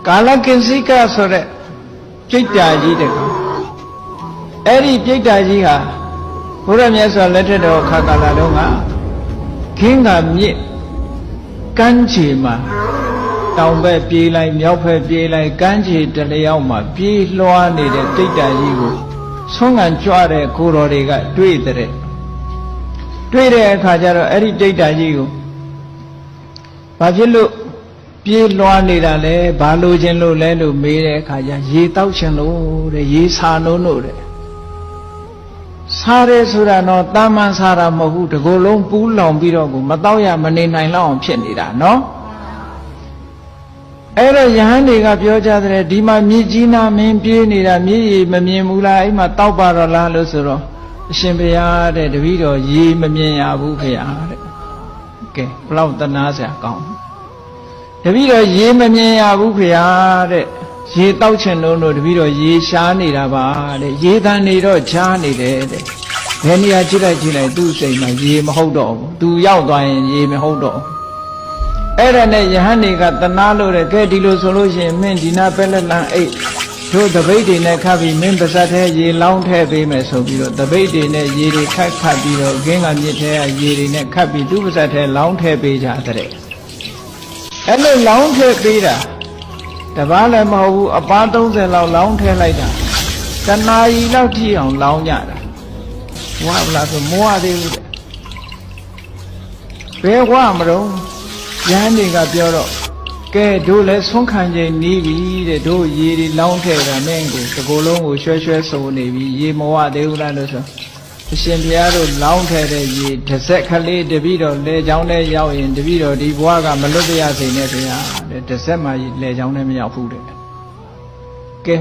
ကာလကင်စိကဆိုတဲ့ပြိတ္တာကြီးတကောင်အဲ့ဒီပြိတ္တာကြီးဟာဘုရားမြတ်စွာလက်ထက်တော်ခါကာလတုန်းကခင်းကမြစ်ကမ်းခြေမှာတောင်ဘက်ပြေးလိုက်မြောက်ဘက်ပြေးလိုက်ကမ်းခြေတလျောက်မှာပြေးလွှားနေတဲ့ပြိတ္တာကြီးကိုဆုံးခံကြွတဲ့ကိုယ်တော်တွေကတွေ့တဲ့အခါကျတော့အဲ့ဒီပြိတ္တာကြီးကိုဘာဖြစ်လို့ပြေးလွှားနေတာလဲဘာလို့ခြင်းလို့လဲလို့မေးတဲ့အခါကျရေတောက်ခြင်းလို့တဲ့ရေစာလို့တဲ့စားရဲဆိုတာတော့တာမန်စားတာမဟုတ်ဘူးတကိုယ်လုံးပူးလောင်ပြီးတော့ကိုမတော့ရမနေနိုင်လောက်အောင်ဖြစ်နေတာနော်အဲ့တော့ယဟန်တွေကပြောကြတဲ့ဒီမှာမြစ်ကြီးနာမင်းပြေးနေတာမြစ်ရေမမြင်ဘူးလားအဲ့မှာတောက်ပါတော့လားလို့ဆိုတော့အရှင်ဘုရားတဲ့တပည့်တော်ရေမမြင်ရဘူးဖေဟာတဲ့ကဲဘလောက်တနာစရာကောင်းတပည့်တော်ရေမမြင်ရဘူးဖေဟာတဲ့ရေတောက်ချင်လို့တပည့်တော်ရေရှားနေတာပါတဲ့ရေတန်နေတော့ချားနေတယ်တဲ့ဘယ်နေရာကြည့်လိုက်သူ့စိတ်မှာရေမဟုတ်တော့ဘူးသူရောက်သွားရင်ရေမဟုတ်တော့အဲ့ဒါနဲ့ယဟန်တွေကတနာလို့တဲ့ကဲဒီလိုဆိုလို့ရှိရင်မင်းဒီနာပဲလက်လန်အိတ်တို့တပိတ်တွေနဲ့ခတ်ပြီးမင်းပါဇက်ထဲရေလောင်းထည့်ပေးမယ်ဆိုပြီးတော့တပိတ်တွေနဲ့ရေတွေခတ်ပြီးတော့ခင်းကမြစ်ထဲကရေတွေနဲ့ခတ်ပြီးသူ့ပါဇက်ထဲလောင်းထည့်ပေးကြတဲ့အဲ့လိုလောင်းထည့်ပေးတာတပားလည်းမဟုတ်ဘူးအပား30လောက်လောင်းထည့်လိုက်တာတနာရီလောက်ကြည့်အောင်လောင်းကြတာဝါဗလားဆိုမောရသေးဘူးတဲ့ဘယ်ဝမလို့ယဟန်တွေကပြောတော့ကဲတို့လည်းဆုံးခံချိန်နီးပြီတဲ့တို့ရေတွေလောင်းထည့်တာမင်းကိုတကိုယ်လုံးကိုရွှဲဆိုနေပြီရေမဝသေးဘူးလားလို့ဆိုအရှင်ဘုရားတို့လောင်းထည့်တဲ့ရေတစ်စက်ကလေးတပည့်တော်လေချောင်းထဲရောက်ရင်တပည့်တော်ဒီဘဝကမလွတ်ရစေနဲ့ဗျာတဲ့တစ်စက်မှလေချောင်းထဲမရောက်ဘူးတဲ့ကဲ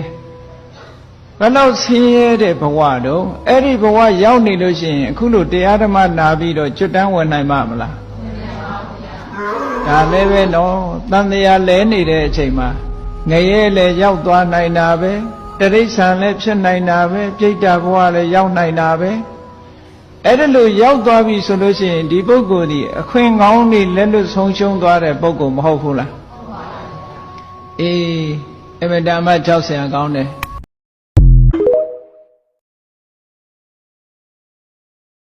ဘယ်လောက်ဆင်းရဲတဲ့ဘဝတော့အဲ့ဒီဘဝရောက်နေလို့ရှိရင်အခုလိုတရားဓမ္မနာပြီးတော့ကျွတ်တန်းဝင်နိုင်မှာမလားဒါလည်းပဲနော်တန်တရားလဲနေတဲ့အချိန်မှာငရဲလည်းရောက်သွားနိုင်တာပဲတရိစ္ဆာန်လည်းဖြစ်နိုင်တာပဲပြိတ္တာဘဝလည်းရောက်နိုင်တာပဲအဲ့ဒါလို့ရောက်သွားပြီဆိုလို့ရှိရင်ဒီပုဂ္ဂိုလ်ဒီအခွင့်ကောင်းတွေလက်လွတ်ဆုံးရှုံးသွားတဲ့ပုဂ္ဂိုလ်မဟုတ်ဘူးလားအေးအမတ္တမကြောက်စရာကောင်းတယ်